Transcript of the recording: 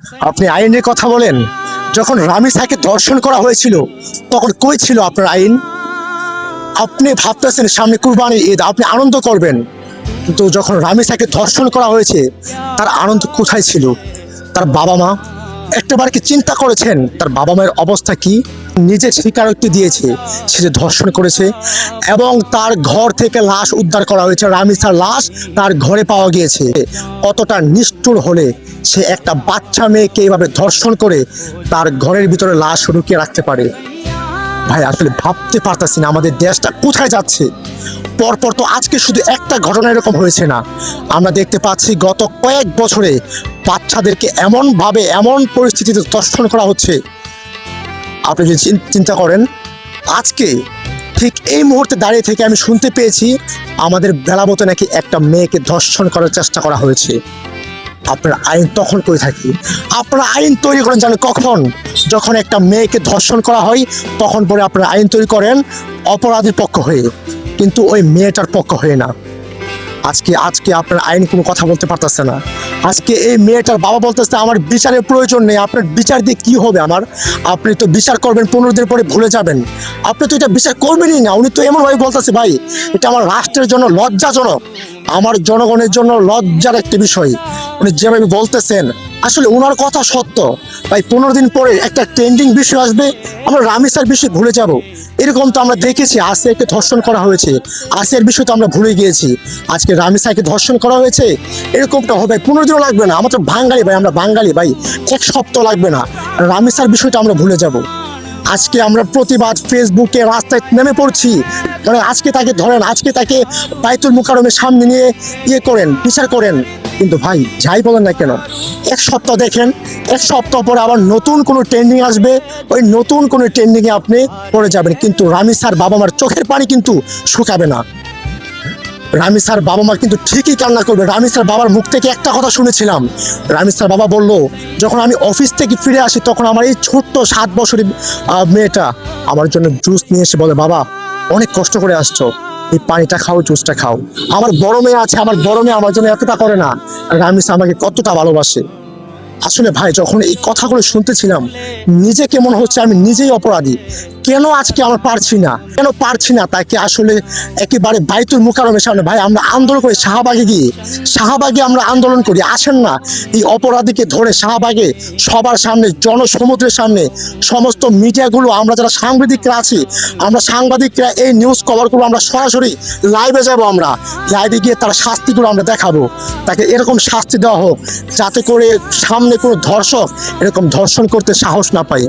আপনি আইনের কথা বলেন, যখন রামিসাকে ধর্ষণ করা হয়েছিল তখন কই ছিল আপনার আইন? আপনি ভাবতেছেন সামনে কুরবানি ঈদ, আপনি আনন্দ করবেন, কিন্তু যখন রামিসাকে ধর্ষণ করা হয়েছে তার আনন্দ কোথায় ছিল? তার বাবা মা একটাবার কি চিন্তা করেছেন তার বাবা মায়ের অবস্থা কি? নিজে স্বীকারোক্তি দিয়েছে সে যে ধর্ষণ করেছে, এবং তার ঘর থেকে লাশ উদ্ধার করা হয়েছে, রামিসার লাশ তার ঘরে পাওয়া গিয়েছে। কতটা নিষ্ঠুর হলে সে একটা বাচ্চা মেয়েকে এইভাবে ধর্ষণ করে তার ঘরের ভিতরে লাশ লুকিয়ে রাখতে পারে? ভাই আসলে ভাবতে পারতাছি না আমাদের দেশটা কোথায় যাচ্ছে। পরপর তো আজকে শুধু একটা ঘটনা এরকম হয়েছে না, আমরা দেখতে পাচ্ছি গত কয়েক বছরে বাচ্চাদেরকে এমনভাবে এমন পরিস্থিতিতে ধর্ষণ করা হচ্ছে। আপনি যদি চিন্তা করেন, আজকে ঠিক এই মুহূর্তে দাঁড়িয়ে থেকে আমি শুনতে পেয়েছি আমাদের বেলাবতে নাকি একটা মেয়েকে ধর্ষণ করার চেষ্টা করা হয়েছে। আপনার আইন তখন করে থাকি, আপনারা আইন তৈরি করেন জানেন কখন? যখন একটা মেয়েকে ধর্ষণ করা হয় তখন পরে আপনারা আইন তৈরি করেন অপরাধীর পক্ষ হয়ে, কিন্তু ওই মেয়েটার পক্ষ হয়ে না। আজকে আজকে আপনার আইন কোনো কথা বলতে পারতেছে না। আজকে এই মেয়েটার বাবা বলতেছে আমার বিচারের প্রয়োজন নেই। আপনার বিচার দিয়ে কি হবে আমার? আপনি তো বিচার করবেন 15 দিন পরে ভুলে যাবেন, আপনি তো এটা বিচার করবেনই না। উনি তো এমনভাবে বলতেছে ভাই এটা আমার রাষ্ট্রের জন্য লজ্জাজনক, আমার জনগণের জন্য লজ্জার একটি বিষয়। উনি যেভাবে বলতেছেন আসলে ওনার কথা সত্য। ভাই 15 দিন পরে একটা ট্রেন্ডিং বিষয় আসবে, আমরা রামিসার বিষয় ভুলে যাব। এরকম তো আমরা দেখেছি, আসিয়াকে ধর্ষণ করা হয়েছে, আসিয়ার বিষয় তো আমরা ভুলে গিয়েছি। আজকে রামিসাকে ধর্ষণ করা হয়েছে, এরকমটা হবে 15 দিনও লাগবে না। আমরা তো বাঙালি ভাই, আমরা বাঙালি ভাই, এক সপ্তাহ লাগবে না, রামিসার বিষয়টা আমরা ভুলে যাব। আজকে আমরা প্রতিবাদ ফেসবুকে রাস্তায় নেমে পড়ছি, কারণ আজকে তাকে ধরেন, আজকে তাকে বাইতুল মুকাররমের সামনে নিয়ে করেন, বিচার করেন। কিন্তু ভাই যাই বলেন না কেন, এক সপ্তাহ দেখেন, এক সপ্তাহ পরে আবার নতুন কোনো ট্রেন্ডিং আসবে, ওই নতুন কোনো ট্রেন্ডিংয়ে আপনি পড়ে যাবেন, কিন্তু রামিসার বাবা মার চোখের পানি কিন্তু শুকাবে না। রামিসার বাবা মা কিন্তু ঠিকই কান্না করবে। রামিসার বাবার মুখ থেকে একটা কথা শুনেছিলাম, রামিসার বাবা বলল যখন আমি অফিস থেকে ফিরে আসি তখন আমার এই ছোট্ট 7 বছরের মেয়েটা আমার জন্য জুস নিয়ে এসে বলে বাবা অনেক কষ্ট করে আসছো, এই পানিটা খাও, জুসটা খাও। আমার বড় মেয়ে আছে, আমার বড় মেয়ে আমার জন্য এতটা করে না, আর রামিসা আমাকে কতটা ভালোবাসে। আসলে ভাই যখন এই কথাগুলো শুনতেছিলাম নিজে কেমন হচ্ছে আমি নিজেই অপরাধী। কেন আজকে আমরা পারছি না, কেন পারছি না তাকে আসলে একেবারে বাইতুল মুকাররমের সামনে ভাই আমরা আন্দোলন করি, শাহবাগে আমরা আন্দোলন করি, আসেন না এই অপরাধীকে ধরে শাহবাগে সবার সামনে জনসমুদ্রের সামনে সমস্ত মিডিয়াগুলো, আমরা যারা সাংবাদিকরা আছি, আমরা সাংবাদিকরা এই নিউজ কভার করবো, আমরা সরাসরি লাইভে যাব, আমরা লাইভে গিয়ে তার শাস্তিগুলো আমরা দেখাবো, তাকে এরকম শাস্তি দেওয়া হোক যাতে করে সামনে কোনো ধর্ষক এরকম ধর্ষণ করতে সাহস না পায়।